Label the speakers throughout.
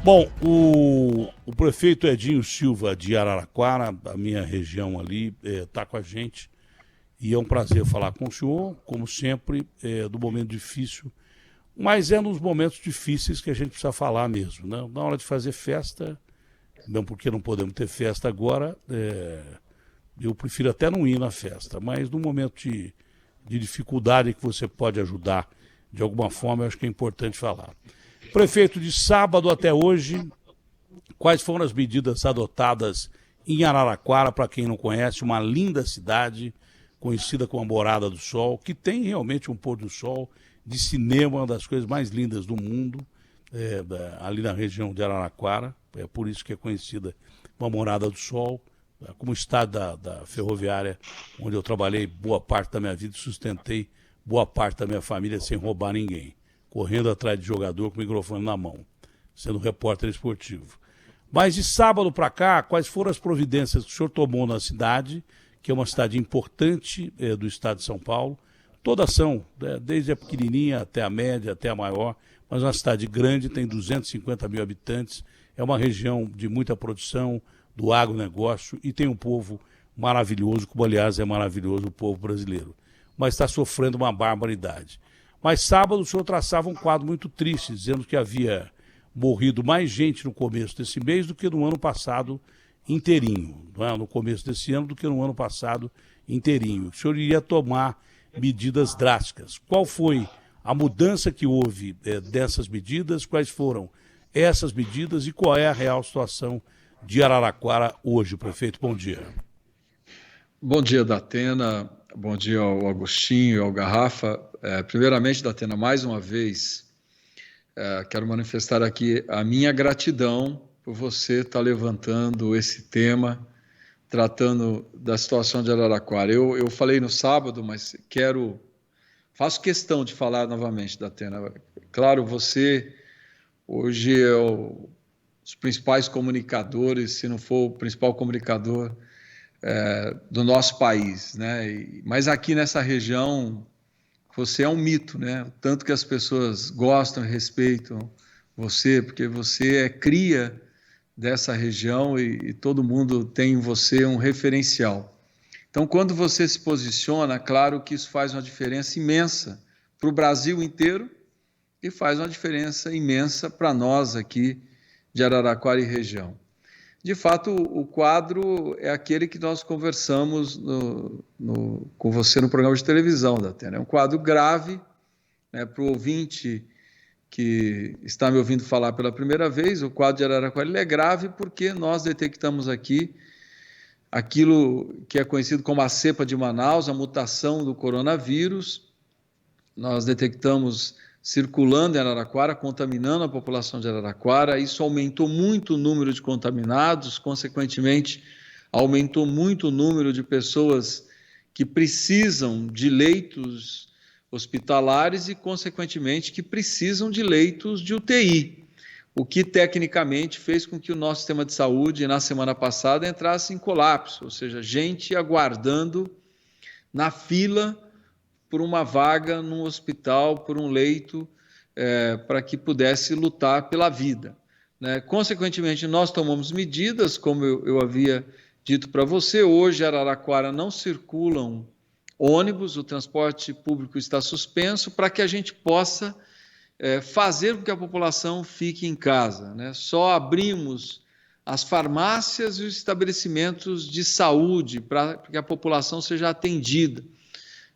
Speaker 1: Bom, o prefeito Edinho Silva de Araraquara, a minha região ali, está com a gente. E é um prazer falar com o senhor, como sempre, do momento difícil. Mas é nos momentos difíceis que a gente precisa falar mesmo, né? Na hora de fazer festa, mesmo porque não podemos ter festa agora, eu prefiro até não ir na festa. Mas no momento de dificuldade que você pode ajudar de alguma forma, eu acho que é importante falar. Prefeito, de sábado até hoje, quais foram as medidas adotadas em Araraquara, para quem não conhece, uma linda cidade, conhecida como a Morada do Sol, que tem realmente um pôr do sol de cinema, uma das coisas mais lindas do mundo, ali na região de Araraquara. É por isso que é conhecida como a Morada do Sol, como estado da ferroviária, onde eu trabalhei boa parte da minha vida e sustentei boa parte da minha família sem roubar ninguém, correndo atrás de jogador com o microfone na mão, sendo repórter esportivo. Mas de sábado para cá, quais foram as providências que o senhor tomou na cidade, que é uma cidade importante do estado de São Paulo? Todas são, desde a pequenininha até a média, até a maior, mas uma cidade grande, tem 250 mil habitantes, é uma região de muita produção, do agronegócio, e tem um povo maravilhoso, como aliás é maravilhoso o povo brasileiro. Mas está sofrendo uma barbaridade. Mas sábado o senhor traçava um quadro muito triste, dizendo que havia morrido mais gente no começo desse mês do que no ano passado inteirinho, não é? No começo desse ano do que no ano passado inteirinho. O senhor iria tomar medidas drásticas. Qual foi a mudança que houve dessas medidas? Quais foram essas medidas e qual é a real situação de Araraquara hoje, prefeito? Bom dia.
Speaker 2: Bom dia, Datena. Bom dia ao Agostinho e ao Garrafa. Primeiramente, Datena, mais uma vez, quero manifestar aqui a minha gratidão por você estar levantando esse tema, tratando da situação de Araraquara. Eu falei no sábado, mas faço questão de falar novamente, Datena. Claro, você hoje é os principais comunicadores, se não for o principal comunicador do nosso país, né? Mas aqui nessa região você é um mito, né? Tanto que as pessoas gostam e respeitam você, porque você é cria dessa região e todo mundo tem em você um referencial. Então, quando você se posiciona, claro que isso faz uma diferença imensa para o Brasil inteiro e faz uma diferença imensa para nós aqui de Araraquara e região. De fato, o quadro é aquele que nós conversamos com você no programa de televisão, Datena. É um quadro grave, né, para o ouvinte que está me ouvindo falar pela primeira vez. O quadro de Araraquara ele é grave porque nós detectamos aqui aquilo que é conhecido como a cepa de Manaus, a mutação do coronavírus. Nós detectamos circulando em Araraquara, contaminando a população de Araraquara. Isso aumentou muito o número de contaminados, consequentemente, aumentou muito o número de pessoas que precisam de leitos hospitalares e, consequentemente, que precisam de leitos de UTI, o que, tecnicamente, fez com que o nosso sistema de saúde, na semana passada, entrasse em colapso, ou seja, gente aguardando na fila por uma vaga num hospital, por um leito, para que pudesse lutar pela vida, né? Consequentemente, nós tomamos medidas, como eu havia dito para você. Hoje, em Araraquara não circulam ônibus, o transporte público está suspenso, para que a gente possa fazer com que a população fique em casa, né? Só abrimos as farmácias e os estabelecimentos de saúde para que a população seja atendida.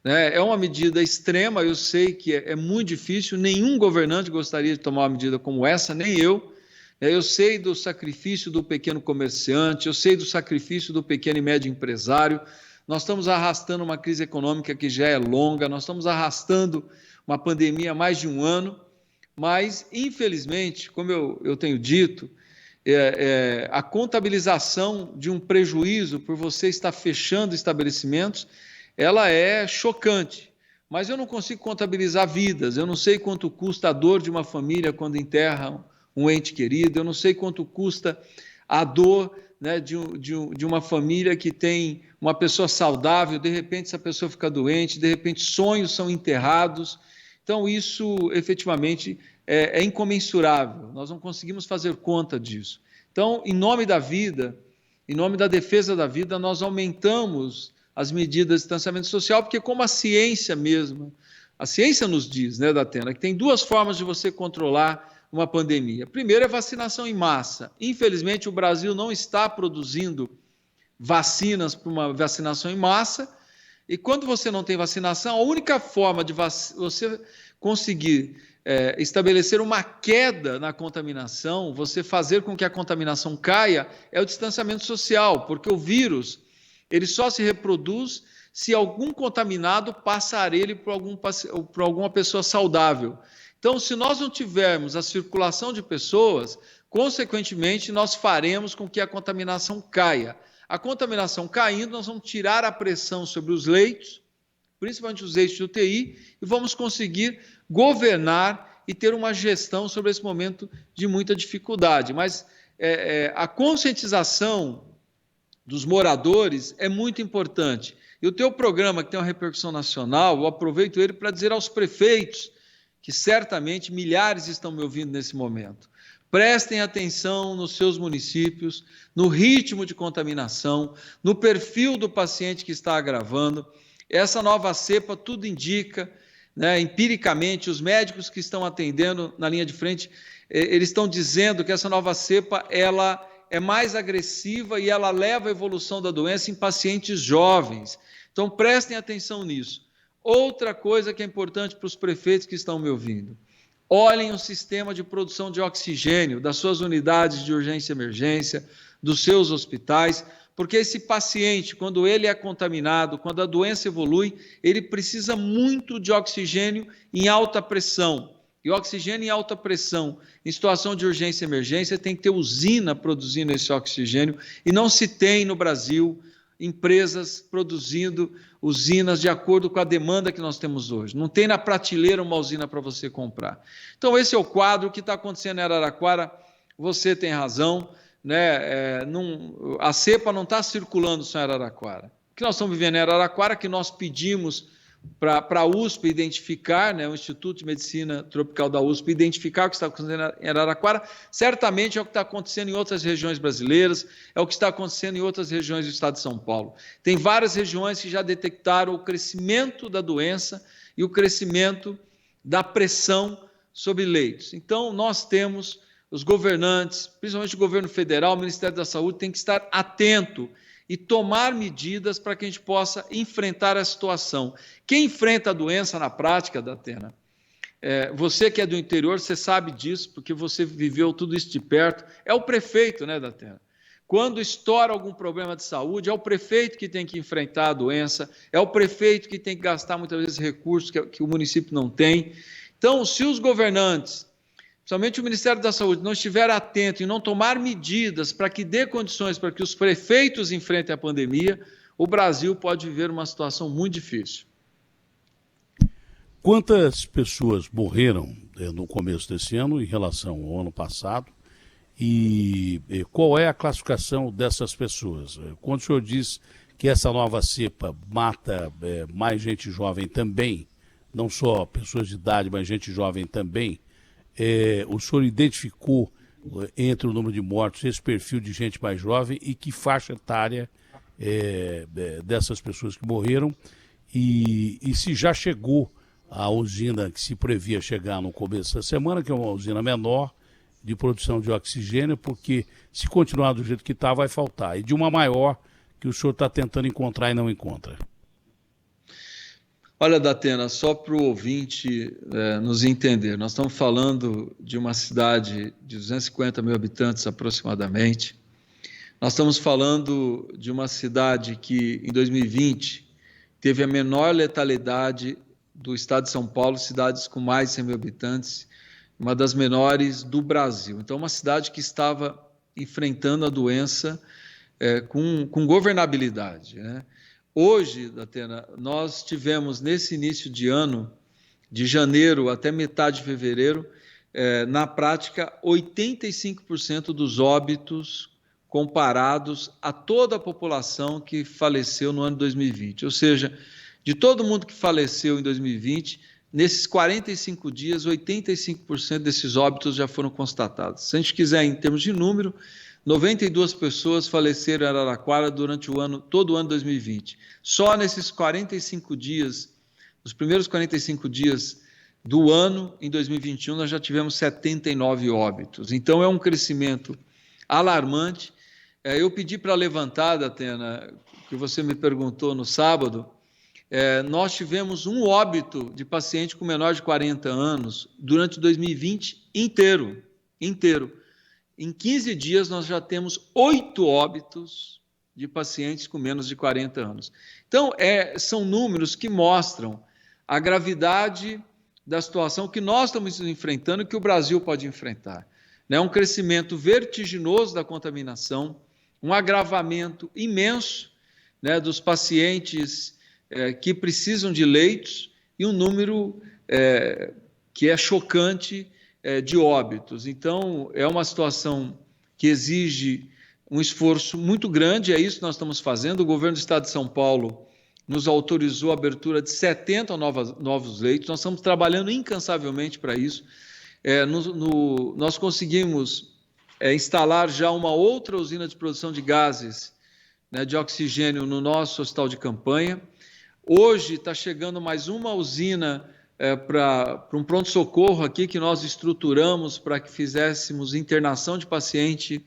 Speaker 2: É uma medida extrema, eu sei que é muito difícil, nenhum governante gostaria de tomar uma medida como essa, nem eu. Eu sei do sacrifício do pequeno comerciante, eu sei do sacrifício do pequeno e médio empresário. Nós estamos arrastando uma crise econômica que já é longa, nós estamos arrastando uma pandemia há mais de um ano, mas, infelizmente, como eu tenho dito, a contabilização de um prejuízo por você estar fechando estabelecimentos, ela é chocante, mas eu não consigo contabilizar vidas, eu não sei quanto custa a dor de uma família quando enterra um ente querido, eu não sei quanto custa a dor, né, de uma família que tem uma pessoa saudável, de repente essa pessoa fica doente, de repente sonhos são enterrados. Então isso efetivamente é incomensurável, nós não conseguimos fazer conta disso. Então, em nome da vida, em nome da defesa da vida, nós aumentamos as medidas de distanciamento social, porque como a ciência mesmo, a ciência nos diz, né, Datena, que tem duas formas de você controlar uma pandemia. Primeiro é vacinação em massa. Infelizmente, o Brasil não está produzindo vacinas para uma vacinação em massa, e quando você não tem vacinação, a única forma de você conseguir estabelecer uma queda na contaminação, você fazer com que a contaminação caia, é o distanciamento social, porque o vírus ele só se reproduz se algum contaminado passar ele por alguma pessoa saudável. Então, se nós não tivermos a circulação de pessoas, consequentemente, nós faremos com que a contaminação caia. A contaminação caindo, nós vamos tirar a pressão sobre os leitos, principalmente os leitos de UTI, e vamos conseguir governar e ter uma gestão sobre esse momento de muita dificuldade. Mas a conscientização dos moradores é muito importante. E o teu programa, que tem uma repercussão nacional, eu aproveito ele para dizer aos prefeitos, que certamente milhares estão me ouvindo nesse momento, prestem atenção nos seus municípios, no ritmo de contaminação, no perfil do paciente que está agravando. Essa nova cepa tudo indica, né, empiricamente, os médicos que estão atendendo na linha de frente, eles estão dizendo que essa nova cepa ela é mais agressiva e ela leva à evolução da doença em pacientes jovens. Então, prestem atenção nisso. Outra coisa que é importante para os prefeitos que estão me ouvindo, olhem o sistema de produção de oxigênio das suas unidades de urgência e emergência, dos seus hospitais, porque esse paciente, quando ele é contaminado, quando a doença evolui, ele precisa muito de oxigênio em alta pressão. E oxigênio em alta pressão, em situação de urgência e emergência, tem que ter usina produzindo esse oxigênio, e não se tem no Brasil empresas produzindo usinas de acordo com a demanda que nós temos hoje. Não tem na prateleira uma usina para você comprar. Então, esse é o quadro que está acontecendo em Araraquara. Você tem razão, né? A cepa não está circulando só em Araraquara. O que nós estamos vivendo em Araraquara, que nós pedimos para a USP identificar, né, o Instituto de Medicina Tropical da USP, identificar o que está acontecendo em Araraquara, certamente é o que está acontecendo em outras regiões brasileiras, é o que está acontecendo em outras regiões do estado de São Paulo. Tem várias regiões que já detectaram o crescimento da doença e o crescimento da pressão sobre leitos. Então, nós temos os governantes, principalmente o governo federal, o Ministério da Saúde, tem que estar atento e tomar medidas para que a gente possa enfrentar a situação. Quem enfrenta a doença na prática, Datena, você que é do interior, você sabe disso, porque você viveu tudo isso de perto, é o prefeito, né, Datena? Quando estoura algum problema de saúde, é o prefeito que tem que enfrentar a doença, é o prefeito que tem que gastar muitas vezes recursos que o município não tem. Então, se os governantes, principalmente o Ministério da Saúde, não estiver atento e não tomar medidas para que dê condições para que os prefeitos enfrentem a pandemia, o Brasil pode viver uma situação muito difícil.
Speaker 1: Quantas pessoas morreram no começo desse ano em relação ao ano passado? E qual é a classificação dessas pessoas? Quando o senhor diz que essa nova cepa mata mais gente jovem também, não só pessoas de idade, mas gente jovem também, o senhor identificou entre o número de mortos esse perfil de gente mais jovem e que faixa etária dessas pessoas que morreram e se já chegou a usina que se previa chegar no começo da semana, que é uma usina menor de produção de oxigênio, porque se continuar do jeito que está vai faltar, e de uma maior que o senhor está tentando encontrar e não encontra.
Speaker 2: Olha, Datena, só para o ouvinte nos entender, nós estamos falando de uma cidade de 250 mil habitantes aproximadamente. Nós estamos falando de uma cidade que, em 2020, teve a menor letalidade do estado de São Paulo, cidades com mais de 100 mil habitantes, uma das menores do Brasil. Então, uma cidade que estava enfrentando a doença com governabilidade, né? Hoje, Datena, nós tivemos nesse início de ano, de janeiro até metade de fevereiro, na prática, 85% dos óbitos comparados a toda a população que faleceu no ano 2020. Ou seja, de todo mundo que faleceu em 2020, nesses 45 dias, 85% desses óbitos já foram constatados. Se a gente quiser, em termos de número, 92 pessoas faleceram em Araraquara durante todo o ano 2020. Só nesses 45 dias, nos primeiros 45 dias do ano, em 2021, nós já tivemos 79 óbitos. Então, é um crescimento alarmante. Eu pedi para levantar, Datena, que você me perguntou no sábado, nós tivemos um óbito de paciente com menor de 40 anos durante 2020 inteiro. Em 15 dias, nós já temos 8 óbitos de pacientes com menos de 40 anos. Então, são números que mostram a gravidade da situação que nós estamos enfrentando e que o Brasil pode enfrentar. Um crescimento vertiginoso da contaminação, um agravamento imenso, dos pacientes que precisam de leitos e um número que é chocante de óbitos. Então, é uma situação que exige um esforço muito grande, é isso que nós estamos fazendo. O governo do Estado de São Paulo nos autorizou a abertura de 70 novos leitos, nós estamos trabalhando incansavelmente para isso. Nós conseguimos instalar já uma outra usina de produção de gases, de oxigênio no nosso hospital de campanha. Hoje está chegando mais uma usina para um pronto-socorro aqui que nós estruturamos para que fizéssemos internação de paciente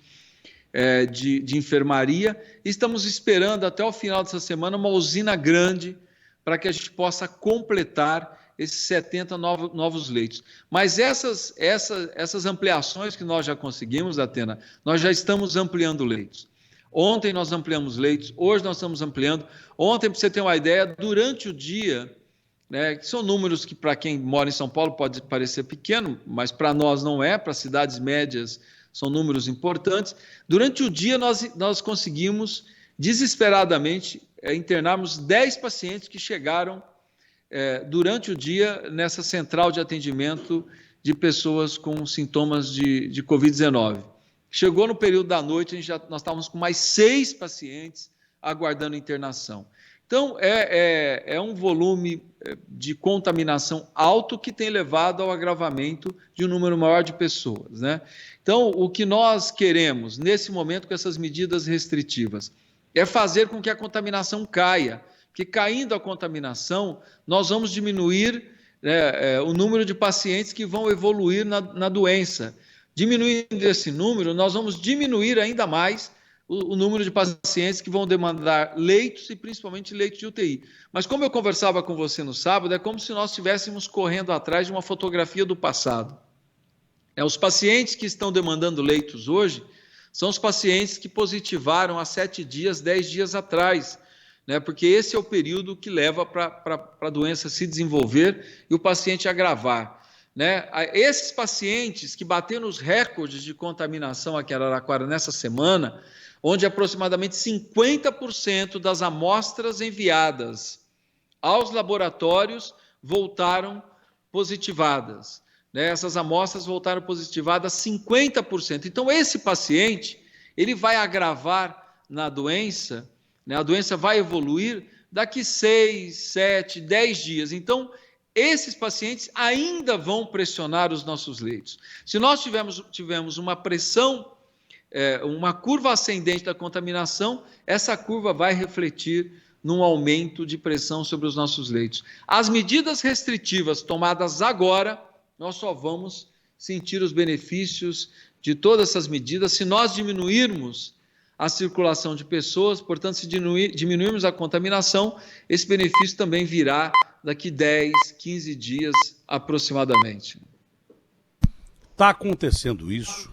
Speaker 2: de enfermaria. Estamos esperando até o final dessa semana uma usina grande para que a gente possa completar esses 70 novos leitos. Mas essas ampliações que nós já conseguimos, Atena, nós já estamos ampliando leitos. Ontem nós ampliamos leitos, hoje nós estamos ampliando. Ontem, para você ter uma ideia, durante o dia, que são números que para quem mora em São Paulo pode parecer pequeno, mas para nós não é, para cidades médias são números importantes. Durante o dia nós conseguimos desesperadamente internarmos 10 pacientes que chegaram durante o dia nessa central de atendimento de pessoas com sintomas de Covid-19. Chegou no período da noite, nós estávamos com mais 6 pacientes aguardando internação. Então, é um volume de contaminação alto que tem levado ao agravamento de um número maior de pessoas, Então, o que nós queremos, nesse momento, com essas medidas restritivas, é fazer com que a contaminação caia, porque caindo a contaminação, nós vamos diminuir o número de pacientes que vão evoluir na doença. Diminuindo esse número, nós vamos diminuir ainda mais o número de pacientes que vão demandar leitos e principalmente leitos de UTI. Mas como eu conversava com você no sábado, é como se nós estivéssemos correndo atrás de uma fotografia do passado. Os pacientes que estão demandando leitos hoje são os pacientes que positivaram há 7 dias, 10 dias atrás, porque esse é o período que leva para a doença se desenvolver e o paciente agravar. Esses pacientes que bateram os recordes de contaminação aqui em Araraquara nessa semana, onde aproximadamente 50% das amostras enviadas aos laboratórios voltaram positivadas. Essas amostras voltaram positivadas 50%. Então, esse paciente, ele vai agravar na doença, a doença vai evoluir daqui 6, 7, 10 dias. Então, esses pacientes ainda vão pressionar os nossos leitos. Se nós tivermos uma pressão, uma curva ascendente da contaminação, essa curva vai refletir num aumento de pressão sobre os nossos leitos. As medidas restritivas tomadas agora, nós só vamos sentir os benefícios de todas essas medidas se nós diminuirmos a circulação de pessoas, portanto, se diminuirmos a contaminação, esse benefício também virá daqui 10, 15 dias aproximadamente.
Speaker 1: Está acontecendo isso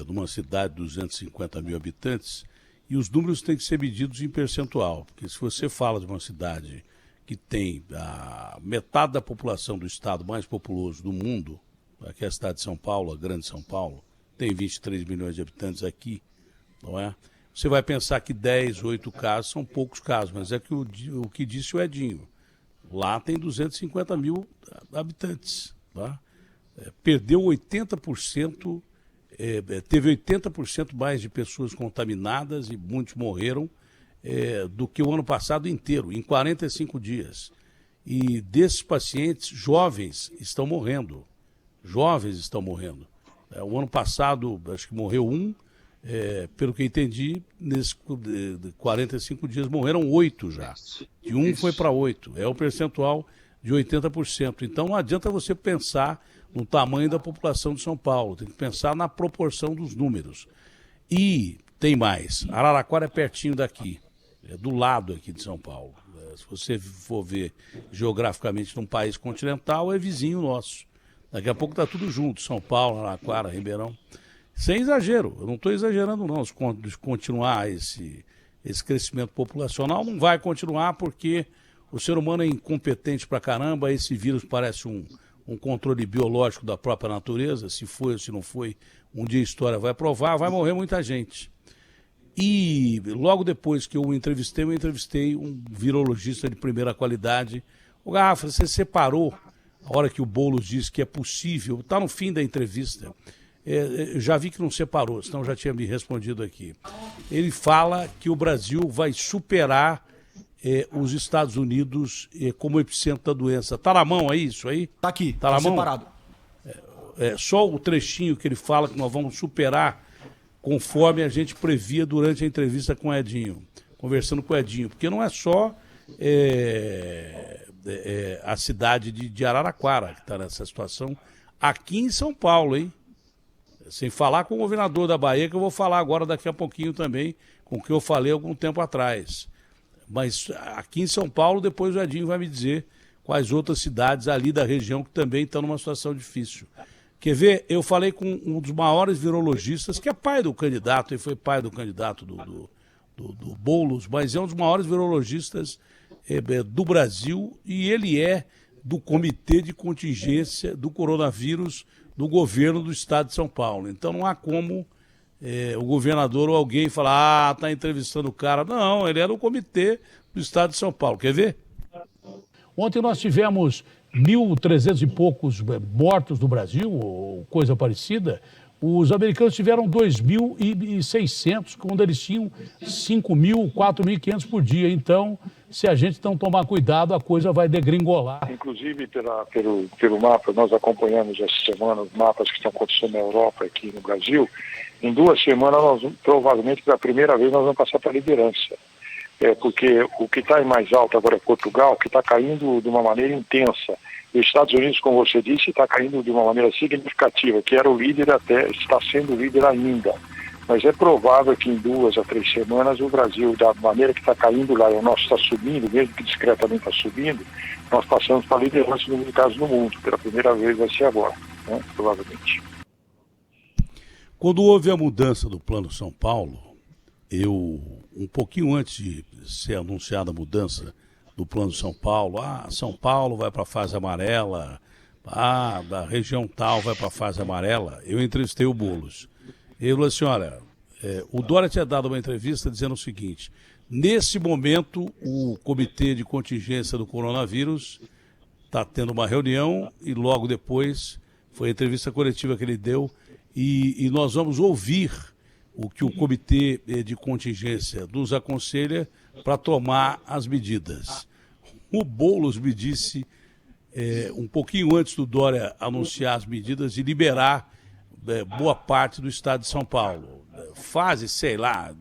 Speaker 1: numa cidade de 250 mil habitantes e os números têm que ser medidos em percentual, porque se você fala de uma cidade que tem a metade da população do estado mais populoso do mundo, aqui é a cidade de São Paulo, a grande São Paulo, tem 23 milhões de habitantes aqui, não é? Você vai pensar que 10, 8 casos são poucos casos, mas é que o que disse o Edinho. Lá tem 250 mil habitantes. Tá? Perdeu 80%, teve 80% mais de pessoas contaminadas e muitos morreram do que o ano passado inteiro, em 45 dias. E desses pacientes, jovens estão morrendo. Jovens estão morrendo. O ano passado, acho que morreu um, pelo que eu entendi, nesses 45 dias morreram 8 já. De 1 foi para 8. É o percentual de 80%. Então não adianta você pensar no tamanho da população de São Paulo, tem que pensar na proporção dos números. E tem mais, Araraquara é pertinho daqui, é do lado aqui de São Paulo. Se você for ver geograficamente num país continental, é vizinho nosso. Daqui a pouco está tudo junto, São Paulo, Araraquara, Ribeirão. Sem exagero, eu não estou exagerando não, se continuar esse crescimento populacional, não vai continuar porque o ser humano é incompetente pra caramba, esse vírus parece um controle biológico da própria natureza, se foi ou se não foi, um dia a história vai provar, vai morrer muita gente. E logo depois que eu entrevistei um virologista de primeira qualidade. O Garrafa, você separou, a hora que o Boulos disse que é possível, está no fim da entrevista, eu já vi que não separou, senão já tinha me respondido aqui. Ele fala que o Brasil vai superar os Estados Unidos como epicentro da doença. Está na mão aí isso aí?
Speaker 3: Está aqui,
Speaker 1: está na mão?
Speaker 3: Separado.
Speaker 1: Só o trechinho que ele fala que nós vamos superar conforme a gente previa durante a entrevista com o Edinho, conversando com o Edinho, porque não é só a cidade de Araraquara que está nessa situação, aqui em São Paulo, hein? Sem falar com o governador da Bahia, que eu vou falar agora daqui a pouquinho também, com o que eu falei algum tempo atrás. Mas aqui em São Paulo, depois o Edinho vai me dizer quais outras cidades ali da região que também estão numa situação difícil. Quer ver? Eu falei com um dos maiores virologistas, que é pai do candidato, e foi pai do candidato do Boulos, mas é um dos maiores virologistas do Brasil, e ele é do Comitê de Contingência do Coronavírus do governo do estado de São Paulo. Então não há como o governador ou alguém falar, está entrevistando o cara. Não, ele é do Comitê do estado de São Paulo. Quer ver? Ontem nós tivemos 1.300 e poucos mortos no Brasil, ou coisa parecida. Os americanos tiveram 2.600, quando eles tinham 5.000, 4.500 por dia. Então, se a gente não tomar cuidado, a coisa vai degringolar.
Speaker 4: Inclusive, pelo mapa, nós acompanhamos essa semana os mapas que estão acontecendo na Europa e aqui no Brasil. Em 2 semanas, nós provavelmente, pela primeira vez, nós vamos passar para a liderança. Porque o que está em mais alto agora é Portugal, que está caindo de uma maneira intensa. Os Estados Unidos, como você disse, está caindo de uma maneira significativa, que era o líder até, está sendo o líder ainda. Mas é provável que em 2 a 3 semanas o Brasil, da maneira que está caindo lá, o nosso está subindo, mesmo que discretamente está subindo, nós passamos para a liderança no número de casos no mundo. Pela primeira vez vai ser agora, né? Provavelmente.
Speaker 1: Quando houve a mudança do Plano São Paulo, um pouquinho antes de ser anunciada a mudança do Plano São Paulo, São Paulo vai para a fase amarela, da região tal vai para a fase amarela, eu entrevistei o Boulos. Ele falou assim, olha, o Dória tinha dado uma entrevista dizendo o seguinte, nesse momento o Comitê de Contingência do Coronavírus está tendo uma reunião e logo depois foi a entrevista coletiva que ele deu e nós vamos ouvir o que o Comitê de Contingência nos aconselha para tomar as medidas. O Boulos me disse, um pouquinho antes do Dória anunciar as medidas, de liberar boa parte do estado de São Paulo. Fase, sei lá,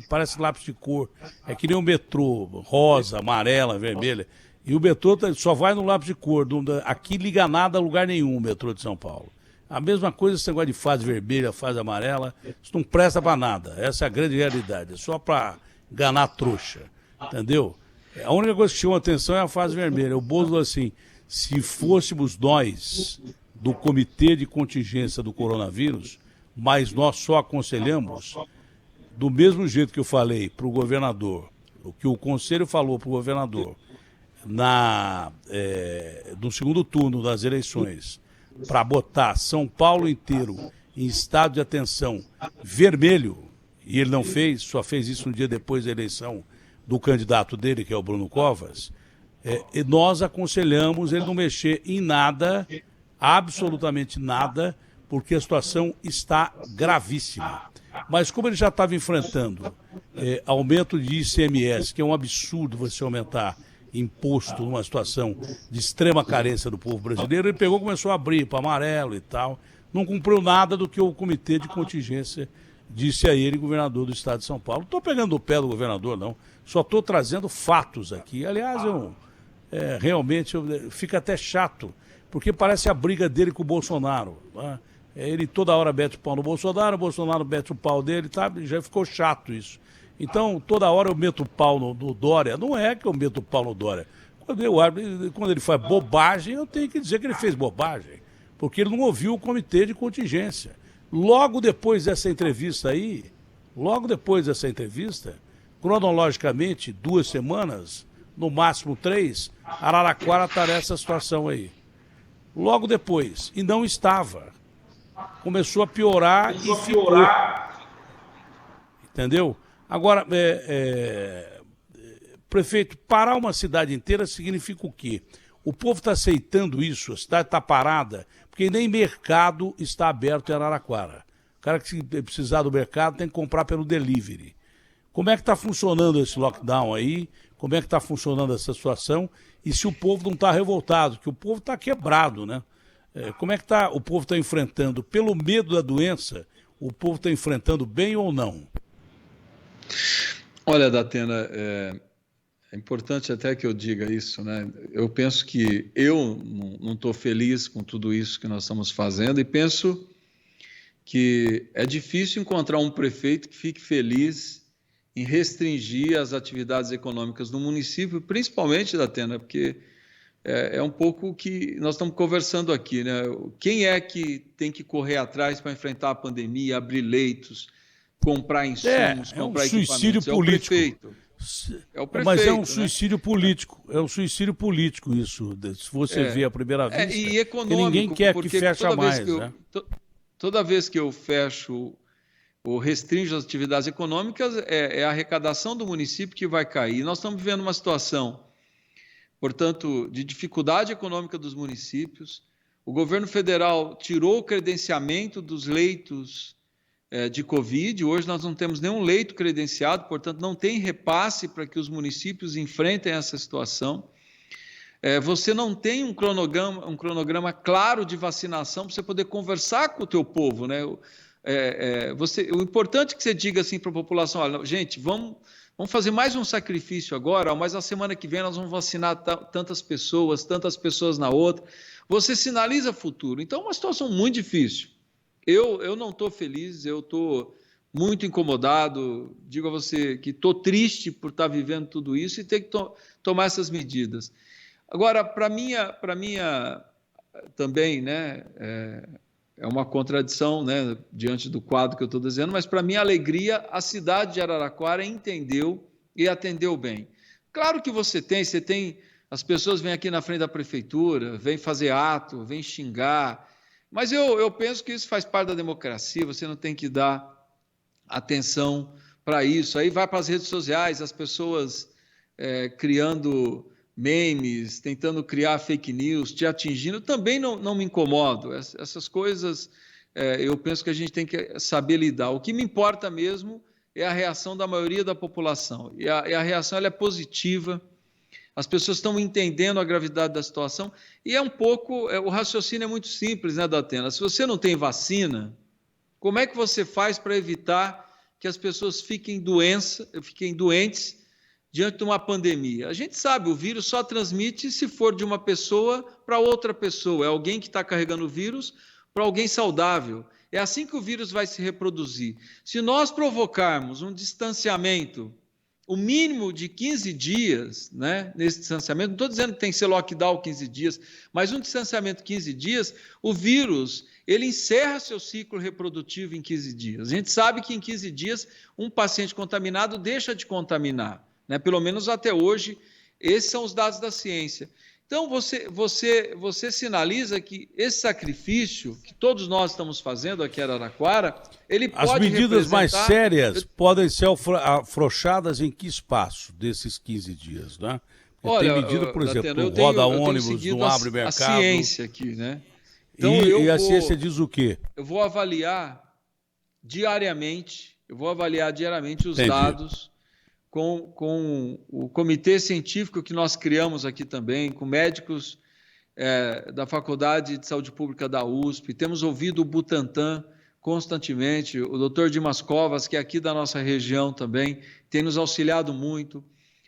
Speaker 1: parece lápis de cor. É que nem o metrô, rosa, amarela, vermelha. E o metrô só vai no lápis de cor. Aqui liga nada a lugar nenhum o metrô de São Paulo. A mesma coisa esse negócio de fase vermelha, fase amarela, isso não presta para nada. Essa é a grande realidade. É só para enganar trouxa. Entendeu? A única coisa que chama atenção é a fase vermelha. O Boulos falou assim, se fôssemos nós do Comitê de Contingência do Coronavírus, mas nós só aconselhamos, do mesmo jeito que eu falei para o governador, o que o Conselho falou para o governador no segundo turno das eleições, para botar São Paulo inteiro em estado de atenção vermelho, e ele não fez, só fez isso um dia depois da eleição do candidato dele, que é o Bruno Covas, e nós aconselhamos ele não mexer em nada, absolutamente nada, porque a situação está gravíssima. Mas como ele já estava enfrentando aumento de ICMS, que é um absurdo você aumentar imposto numa situação de extrema carência do povo brasileiro, ele pegou e começou a abrir para amarelo e tal. Não cumpriu nada do que o comitê de contingência disse a ele, governador do estado de São Paulo. Não estou pegando o pé do governador, não. Só estou trazendo fatos aqui. Aliás, realmente fica até chato, porque parece a briga dele com o Bolsonaro. Né? Ele toda hora mete o pau no Bolsonaro, o Bolsonaro mete o pau dele, tá? Já ficou chato isso. Então, toda hora eu meto o pau no Dória. Não é que eu meto o pau no Dória. Quando ele faz bobagem, eu tenho que dizer que ele fez bobagem, porque ele não ouviu o comitê de contingência. Logo depois dessa entrevista aí, cronologicamente, 2 semanas, no máximo 3, Araraquara está nessa situação aí. Logo depois, e não estava. Começou a piorar e ficou. Entendeu? Agora, prefeito, parar uma cidade inteira significa o quê? O povo está aceitando isso, a cidade está parada, porque nem mercado está aberto em Araraquara. O cara que precisar do mercado tem que comprar pelo delivery. Como é que está funcionando esse lockdown aí? Como é que está funcionando essa situação? E se o povo não está revoltado? Que o povo está quebrado, né? Como é que o povo está enfrentando? Pelo medo da doença, o povo está enfrentando bem ou não?
Speaker 2: Olha, Datena, é importante até que eu diga isso, né? Eu penso que eu não estou feliz com tudo isso que nós estamos fazendo e penso que é difícil encontrar um prefeito que fique feliz em restringir as atividades econômicas no município, principalmente, Datena, porque é um pouco o que nós estamos conversando aqui, né? Quem é que tem que correr atrás para enfrentar a pandemia, abrir leitos, comprar insumos, comprar
Speaker 1: suicídio
Speaker 2: equipamentos?
Speaker 1: Político.
Speaker 2: É o prefeito.
Speaker 1: Mas é um
Speaker 2: né?
Speaker 1: suicídio político. É um suicídio político isso, se você vê à primeira vista.
Speaker 2: E econômico,
Speaker 1: ninguém quer que feche mais, né?
Speaker 2: Toda vez que eu fecho ou restringo as atividades econômicas, é a arrecadação do município que vai cair. Nós estamos vivendo uma situação, portanto, de dificuldade econômica dos municípios. O governo federal tirou o credenciamento dos leitos de Covid. Hoje nós não temos nenhum leito credenciado, portanto, não tem repasse para que os municípios enfrentem essa situação. Você não tem um cronograma claro de vacinação para você poder conversar com o teu povo, né? O importante é que você diga assim para a população: olha, gente, vamos fazer mais um sacrifício agora, mas na semana que vem nós vamos vacinar tantas pessoas na outra. Você sinaliza futuro. Então, é uma situação muito difícil. Eu não estou feliz, eu estou muito incomodado. Digo a você que estou triste por estar vivendo tudo isso e ter que tomar essas medidas. Agora, para minha também, né, é uma contradição, né, diante do quadro que eu estou dizendo, mas para minha alegria, a cidade de Araraquara entendeu e atendeu bem. Claro que você tem, as pessoas vêm aqui na frente da prefeitura, vêm fazer ato, vêm xingar, mas eu penso que isso faz parte da democracia, você não tem que dar atenção para isso. Aí vai para as redes sociais, as pessoas criando memes, tentando criar fake news, te atingindo, também não me incomodo. Essas coisas, eu penso que a gente tem que saber lidar. O que me importa mesmo é a reação da maioria da população. E a reação ela é positiva, as pessoas estão entendendo a gravidade da situação, e o raciocínio é muito simples, né, Datena? Se você não tem vacina, como é que você faz para evitar que as pessoas fiquem doentes diante de uma pandemia? A gente sabe, o vírus só transmite se for de uma pessoa para outra pessoa. É alguém que está carregando o vírus para alguém saudável. É assim que o vírus vai se reproduzir. Se nós provocarmos um distanciamento, o mínimo de 15 dias, né, nesse distanciamento, não estou dizendo que tem que ser lockdown 15 dias, mas um distanciamento 15 dias, o vírus, ele encerra seu ciclo reprodutivo em 15 dias. A gente sabe que em 15 dias um paciente contaminado deixa de contaminar. Né? Pelo menos até hoje, esses são os dados da ciência. Então, você sinaliza que esse sacrifício que todos nós estamos fazendo aqui em Araraquara, ele pode
Speaker 1: As medidas mais sérias podem ser afrouxadas em que espaço desses 15 dias, né?
Speaker 2: Olha,
Speaker 1: tem medida, por exemplo,
Speaker 2: Datena,
Speaker 1: roda ônibus, não abre mercado.
Speaker 2: A ciência aqui, né? Então,
Speaker 1: e a ciência diz o quê?
Speaker 2: Eu vou avaliar diariamente os dados com o comitê científico que nós criamos aqui também, com médicos da Faculdade de Saúde Pública da USP, temos ouvido o Butantan constantemente, o doutor Dimas Covas, que é aqui da nossa região também, tem nos auxiliado muito,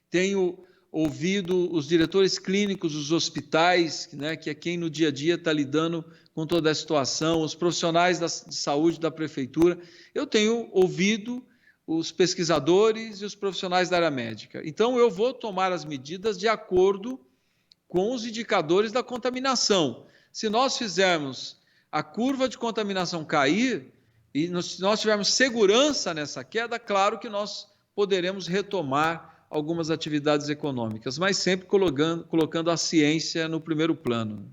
Speaker 2: tenho ouvido os diretores clínicos dos hospitais, né, que é quem no dia a dia está lidando com toda a situação, os profissionais de saúde da prefeitura, eu tenho ouvido os pesquisadores e os profissionais da área médica. Então, eu vou tomar as medidas de acordo com os indicadores da contaminação. Se nós fizermos a curva de contaminação cair, e se nós tivermos segurança nessa queda, claro que nós poderemos retomar algumas atividades econômicas, mas sempre colocando a ciência no primeiro plano.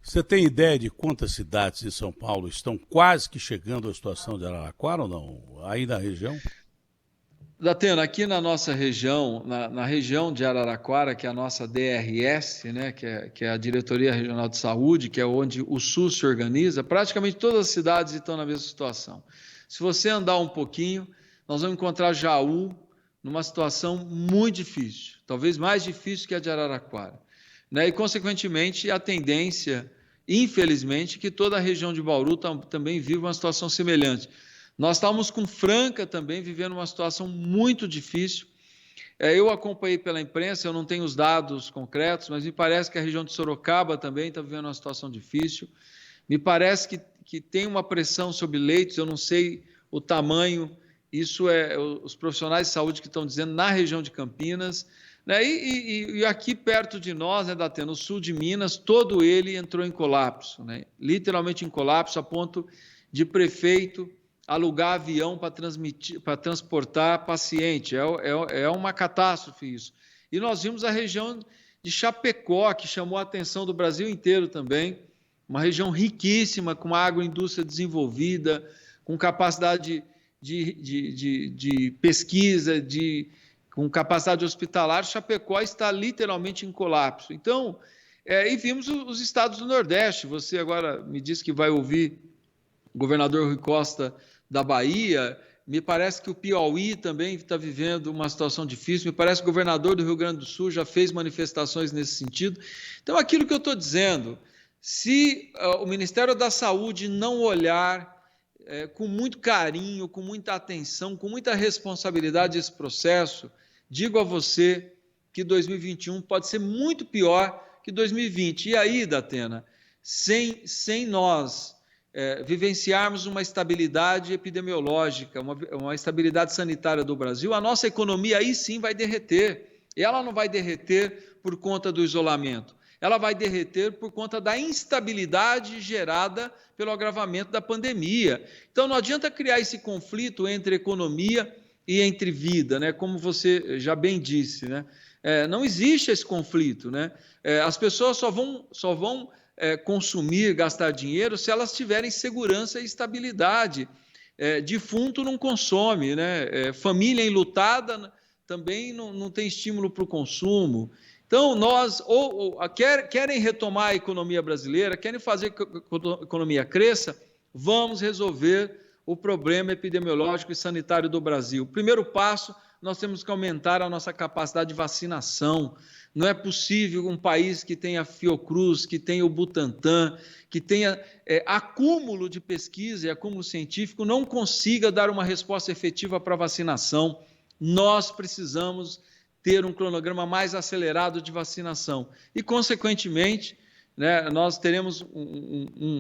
Speaker 1: Você tem ideia de quantas cidades de São Paulo estão quase que chegando à situação de Araraquara ou não? Aí na região?
Speaker 2: Datena, aqui na nossa região, na região de Araraquara, que é a nossa DRS, né, que é a Diretoria Regional de Saúde, que é onde o SUS se organiza, praticamente todas as cidades estão na mesma situação. Se você andar um pouquinho, nós vamos encontrar Jaú numa situação muito difícil, talvez mais difícil que a de Araraquara, né? E, consequentemente, a tendência, infelizmente, que toda a região de Bauru também vive uma situação semelhante. Nós estávamos com Franca também vivendo uma situação muito difícil. Eu acompanhei pela imprensa, eu não tenho os dados concretos, mas me parece que a região de Sorocaba também está vivendo uma situação difícil. Me parece que tem uma pressão sobre leitos, eu não sei o tamanho, isso é os profissionais de saúde que estão dizendo na região de Campinas, né? E aqui perto de nós, né, Datena, no sul de Minas, todo ele entrou em colapso, né? Literalmente em colapso, a ponto de prefeito alugar avião para transportar paciente. É uma catástrofe isso. E nós vimos a região de Chapecó, que chamou a atenção do Brasil inteiro também, uma região riquíssima, com uma agroindústria desenvolvida, com capacidade de pesquisa, com capacidade hospitalar. Chapecó está literalmente em colapso. Então, e vimos os estados do Nordeste. Você agora me disse que vai ouvir o governador Rui Costa da Bahia, me parece que o Piauí também está vivendo uma situação difícil, me parece que o governador do Rio Grande do Sul já fez manifestações nesse sentido. Então, aquilo que eu estou dizendo, se o Ministério da Saúde não olhar com muito carinho, com muita atenção, com muita responsabilidade esse processo, digo a você que 2021 pode ser muito pior que 2020. E aí, Datena, sem nós vivenciarmos uma estabilidade epidemiológica, uma estabilidade sanitária do Brasil, a nossa economia aí sim vai derreter. E ela não vai derreter por conta do isolamento, ela vai derreter por conta da instabilidade gerada pelo agravamento da pandemia. Então não adianta criar esse conflito entre economia e entre vida, né? Como você já bem disse, né? Não existe esse conflito, né? As pessoas só vão consumir, gastar dinheiro, se elas tiverem segurança e estabilidade. Defunto não consome, né? Família enlutada também não tem estímulo para o consumo. Então, nós querem retomar a economia brasileira, querem fazer que a economia cresça, vamos resolver o problema epidemiológico e sanitário do Brasil. O primeiro passo, nós temos que aumentar a nossa capacidade de vacinação. Não é possível um país que tenha a Fiocruz, que tenha o Butantan, que tenha acúmulo de pesquisa e acúmulo científico, não consiga dar uma resposta efetiva para a vacinação. Nós precisamos ter um cronograma mais acelerado de vacinação. E, consequentemente, né, nós teremos,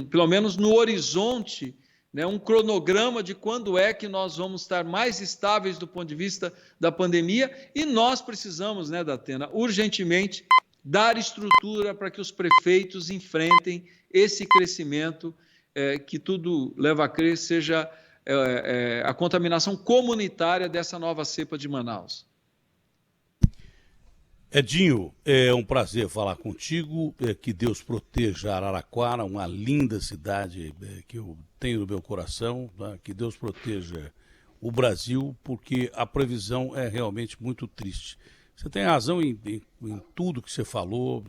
Speaker 2: pelo menos no horizonte, né, um cronograma de quando é que nós vamos estar mais estáveis do ponto de vista da pandemia, e nós precisamos, né, Datena, urgentemente dar estrutura para que os prefeitos enfrentem esse crescimento que tudo leva a crer seja a contaminação comunitária dessa nova cepa de Manaus.
Speaker 1: Edinho, é um prazer falar contigo, que Deus proteja Araraquara, uma linda cidade que eu tenho no meu coração, tá? Que Deus proteja o Brasil, porque a previsão é realmente muito triste. Você tem razão em tudo que você falou,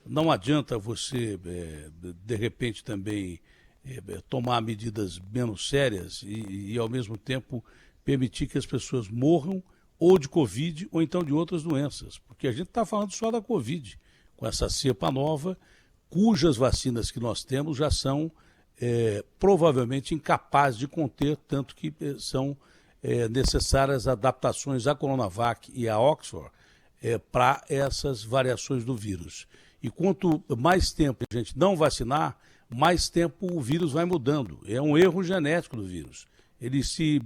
Speaker 1: não adianta você, de repente, também tomar medidas menos sérias e ao mesmo tempo, permitir que as pessoas morram ou de Covid ou então de outras doenças, porque a gente está falando só da Covid, com essa cepa nova, cujas vacinas que nós temos já são provavelmente incapazes de conter, tanto que são necessárias adaptações à Coronavac e à Oxford para essas variações do vírus. E quanto mais tempo a gente não vacinar, mais tempo o vírus vai mudando. É um erro genético do vírus. Ele se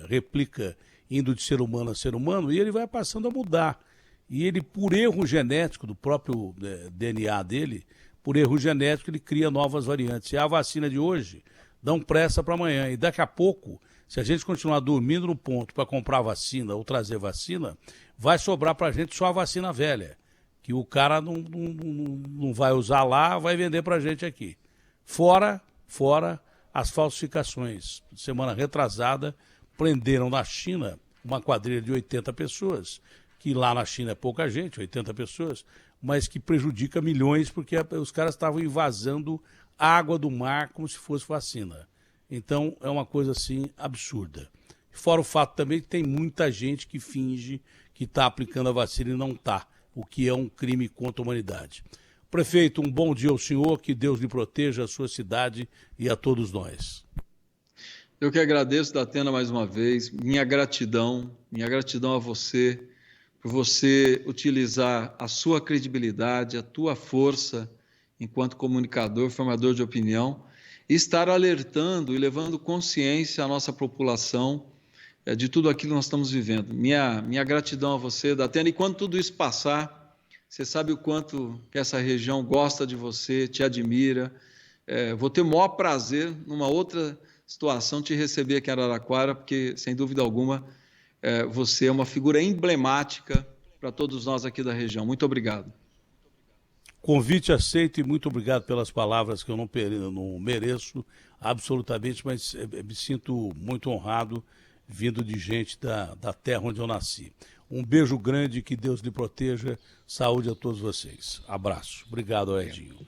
Speaker 1: replica indo de ser humano a ser humano e ele vai passando a mudar. E ele, por erro genético do próprio DNA dele, por erro genético, ele cria novas variantes. E a vacina de hoje dão pressa para amanhã. E daqui a pouco, se a gente continuar dormindo no ponto para comprar vacina ou trazer vacina, vai sobrar para a gente só a vacina velha, que o cara não vai usar lá, vai vender para a gente aqui. Fora as falsificações. Semana retrasada, prenderam na China uma quadrilha de 80 pessoas, que lá na China é pouca gente, 80 pessoas, mas que prejudica milhões porque os caras estavam invasando água do mar como se fosse vacina. Então é uma coisa assim absurda. Fora o fato também que tem muita gente que finge que está aplicando a vacina e não está, o que é um crime contra a humanidade. Prefeito, um bom dia ao senhor, que Deus lhe proteja, a sua cidade e a todos nós.
Speaker 2: Eu que agradeço, Datena, mais uma vez, minha gratidão a você, por você utilizar a sua credibilidade, a tua força enquanto comunicador, formador de opinião, e estar alertando e levando consciência à nossa população de tudo aquilo que nós estamos vivendo. Minha gratidão a você, Datena, e quando tudo isso passar, você sabe o quanto que essa região gosta de você, te admira. Vou ter o maior prazer, numa outra situação, te receber aqui em Araraquara, porque, sem dúvida alguma, você é uma figura emblemática para todos nós aqui da região. Muito obrigado.
Speaker 1: Convite aceito e muito obrigado pelas palavras que eu não mereço absolutamente, mas me sinto muito honrado vindo de gente da terra onde eu nasci. Um beijo grande, que Deus lhe proteja, saúde a todos vocês. Abraço. Obrigado, Edinho.